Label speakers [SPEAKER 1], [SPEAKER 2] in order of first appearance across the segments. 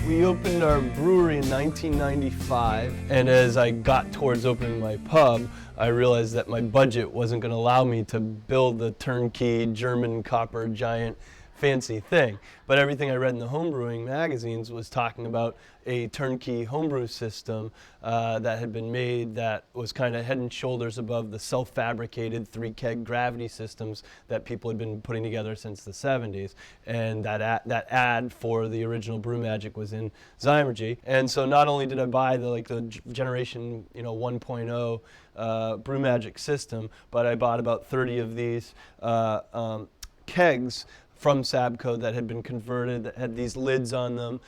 [SPEAKER 1] We opened our brewery in 1995, and as I got towards opening my pub, I realized that my budget wasn't going to allow me to build the turnkey German copper giant fancy thing. But everything I read in the homebrewing magazines was talking about a turnkey homebrew system that had been made that was kind of head and shoulders above the self-fabricated 3-keg gravity systems that people had been putting together since the 70s. And that ad for the original Brew Magic was in Zymergy. And so not only did I buy the generation 1.0 Brew Magic system, but I bought about 30 of these kegs from Sabco that had been converted, that had these lids on them.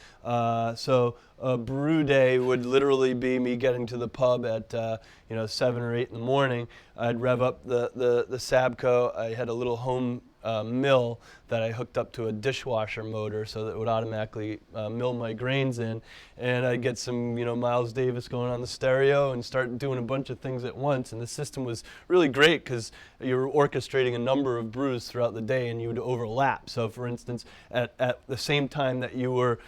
[SPEAKER 1] So a brew day would literally be me getting to the pub at 7 or 8 in the morning. I'd rev up the Sabco. I had a little home mill that I hooked up to a dishwasher motor so that it would automatically mill my grains in, and I'd get some Miles Davis going on the stereo and start doing a bunch of things at once. And the system was really great because you were orchestrating a number of brews throughout the day and you would overlap. So for instance, at the same time that you were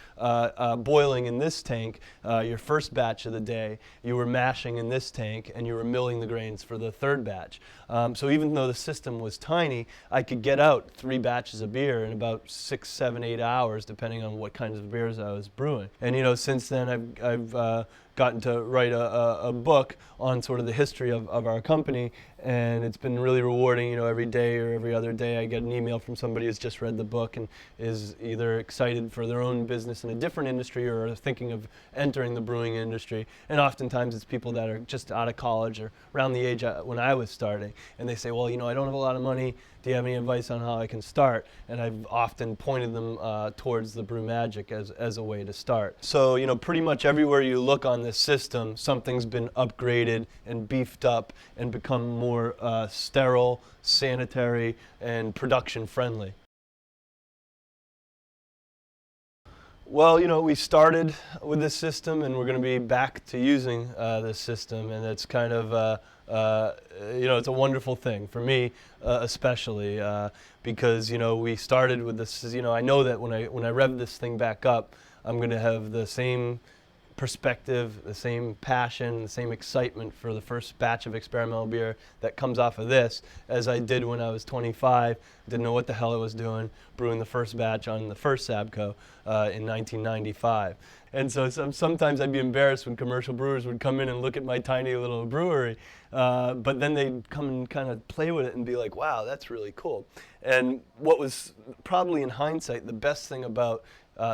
[SPEAKER 1] boiling in this tank, your first batch of the day, you were mashing in this tank and you were milling the grains for the third batch. So even though the system was tiny, I could get out 3 batches of beer in about 6, 7, 8 hours, depending on what kinds of beers I was brewing. And since then I've gotten to write a book on sort of the history of our company, and it's been really rewarding. Every day or every other day I get an email from somebody who's just read the book and is either excited for their own business in a different industry or thinking of entering the brewing industry. And oftentimes it's people that are just out of college or around the age when I was starting, and they say, well, I don't have a lot of money. Do you have any advice on how I can start? And I've often pointed them towards the Brew Magic as a way to start. So, pretty much everywhere you look on this system, something's been upgraded and beefed up and become more sterile, sanitary, and production friendly. Well, we started with this system, and we're going to be back to using this system, and it's kind of, it's a wonderful thing for me, especially because we started with this. I know that when I rev this thing back up, I'm going to have the same perspective, the same passion, the same excitement for the first batch of experimental beer that comes off of this as I did when I was 25, didn't know what the hell I was doing, brewing the first batch on the first Sabco in 1995. And so sometimes I'd be embarrassed when commercial brewers would come in and look at my tiny little brewery, but then they'd come and kind of play with it and be like, wow, that's really cool. And what was probably in hindsight the best thing about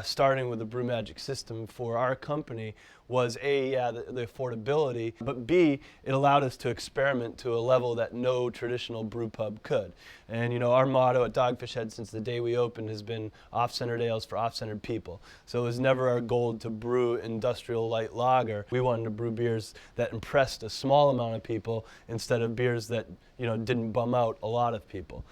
[SPEAKER 1] starting with the Brew Magic system for our company was the affordability, but B, it allowed us to experiment to a level that no traditional brew pub could. And our motto at Dogfish Head since the day we opened has been off-centered ales for off-centered people. So it was never our goal to brew industrial light lager. We wanted to brew beers that impressed a small amount of people instead of beers that didn't bum out a lot of people.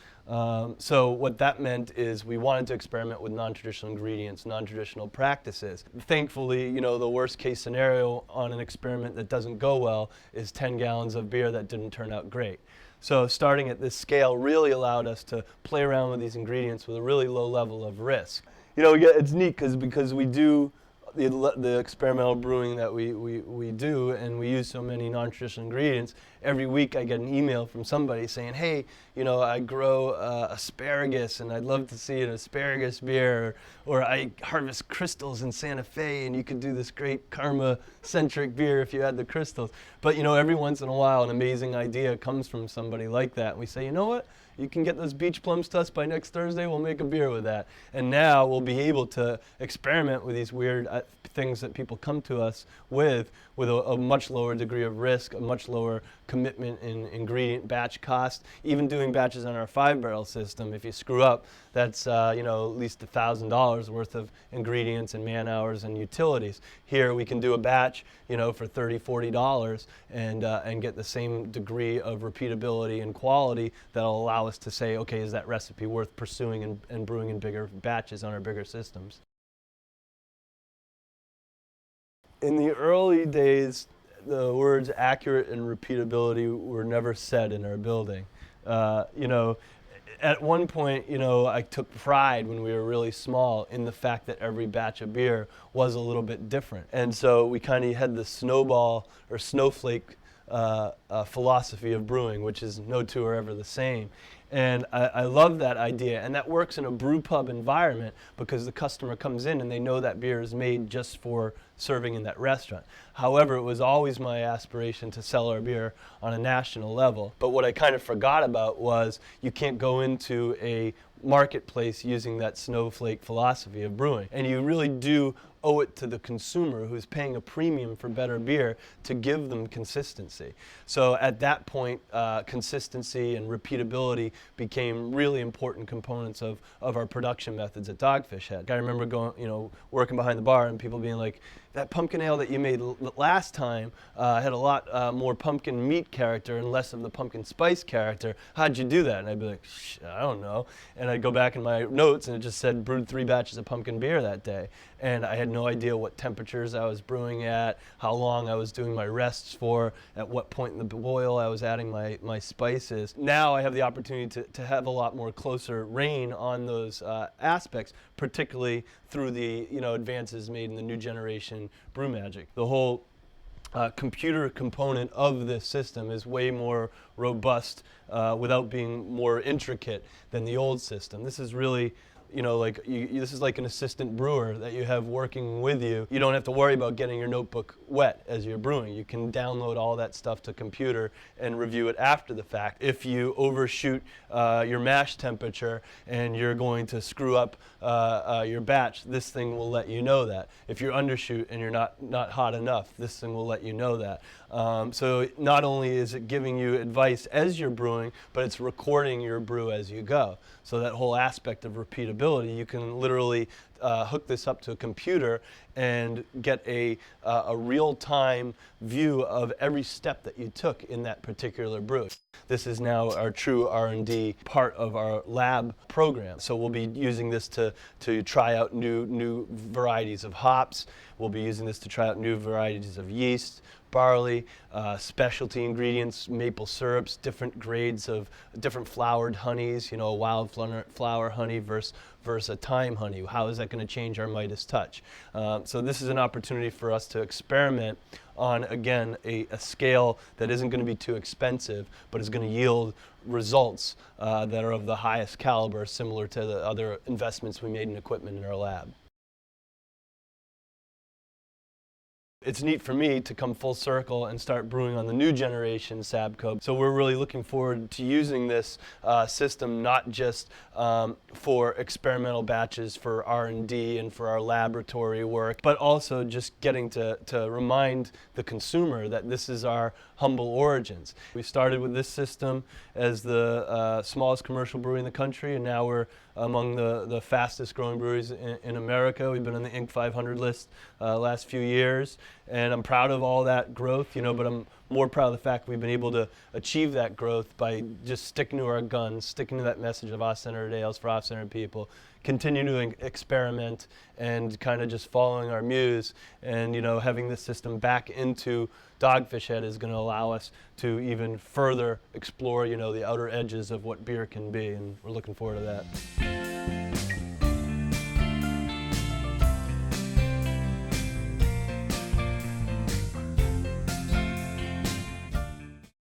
[SPEAKER 1] So what that meant is we wanted to experiment with non-traditional ingredients, non-traditional practices. Thankfully, the worst case scenario on an experiment that doesn't go well is 10 gallons of beer that didn't turn out great. So starting at this scale really allowed us to play around with these ingredients with a really low level of risk. It's neat because we do the experimental brewing that we do, and we use so many non-traditional ingredients. Every week I get an email from somebody saying, hey, I grow asparagus and I'd love to see an asparagus beer, or I harvest crystals in Santa Fe and you could do this great karma-centric beer if you had the crystals. But every once in a while an amazing idea comes from somebody like that. We say, you know what? You can get those beach plums to us by next Thursday, we'll make a beer with that. And now we'll be able to experiment with these weird things that people come to us with a much lower degree of risk, a much lower commitment in ingredient batch cost. Even doing batches on our 5-barrel system, if you screw up, that's at least $1,000 worth of ingredients and man hours and utilities. Here we can do a batch for $30, $40 and get the same degree of repeatability and quality that'll allow us to say, okay, is that recipe worth pursuing and brewing in bigger batches on our bigger systems? In the early days, the words accurate and repeatability were never said in our building. at one point, I took pride when we were really small in the fact that every batch of beer was a little bit different. And so we kind of had the snowball or snowflake philosophy of brewing, which is no two are ever the same. And I love that idea, and that works in a brew pub environment because the customer comes in and they know that beer is made just for serving in that restaurant. However, it was always my aspiration to sell our beer on a national level. But what I kind of forgot about was you can't go into a marketplace using that snowflake philosophy of brewing. And you really do owe it to the consumer who's paying a premium for better beer to give them consistency. So at that point, consistency and repeatability became really important components of our production methods at Dogfish Head. I remember going, working behind the bar and people being like, that pumpkin ale that you made last time had a lot more pumpkin meat character and less of the pumpkin spice character. How'd you do that? And I'd be like, I don't know. And I'd go back in my notes and it just said brewed 3 batches of pumpkin beer that day. And I had no idea what temperatures I was brewing at, how long I was doing my rests for, at what point in the boil I was adding my spices. Now I have the opportunity to have a lot more closer rein on those aspects, particularly through the advances made in the new generation Brew Magic. The whole computer component of this system is way more robust without being more intricate than the old system. This is really this is like an assistant brewer that you have working with you. You don't have to worry about getting your notebook wet as you're brewing. You can download all that stuff to computer and review it after the fact. If you overshoot your mash temperature and you're going to screw up your batch, this thing will let you know that. If you're undershoot and you're not hot enough, this thing will let you know that. So not only is it giving you advice as you're brewing, but it's recording your brew as you go. So that whole aspect of repeatability, you can literally hook this up to a computer and get a real-time view of every step that you took in that particular brew. This is now our true R&D part of our lab program. So we'll be using this to try out new varieties of hops. We'll be using this to try out new varieties of yeast, barley, specialty ingredients, maple syrups, different grades of different flowered honeys, a wildflower honey versus a thyme honey. How is that going to change our Midas touch? So this is an opportunity for us to experiment on, again, a scale that isn't going to be too expensive, but is going to yield results that are of the highest caliber, similar to the other investments we made in equipment in our lab. It's neat for me to come full circle and start brewing on the new generation Sabco. So we're really looking forward to using this system not just for experimental batches for R&D and for our laboratory work, but also just getting to remind the consumer that this is our humble origins. We started with this system as the smallest commercial brewery in the country, and now we're among the fastest growing breweries in America. We've been on the Inc. 500 list last few years, and I'm proud of all that growth, but I'm more proud of the fact we've been able to achieve that growth by just sticking to our guns, sticking to that message of off-centered ales for off-centered people, continue to experiment and kind of just following our muse, and having this system back into Dogfish Head is going to allow us to even further explore the outer edges of what beer can be, and we're looking forward to that.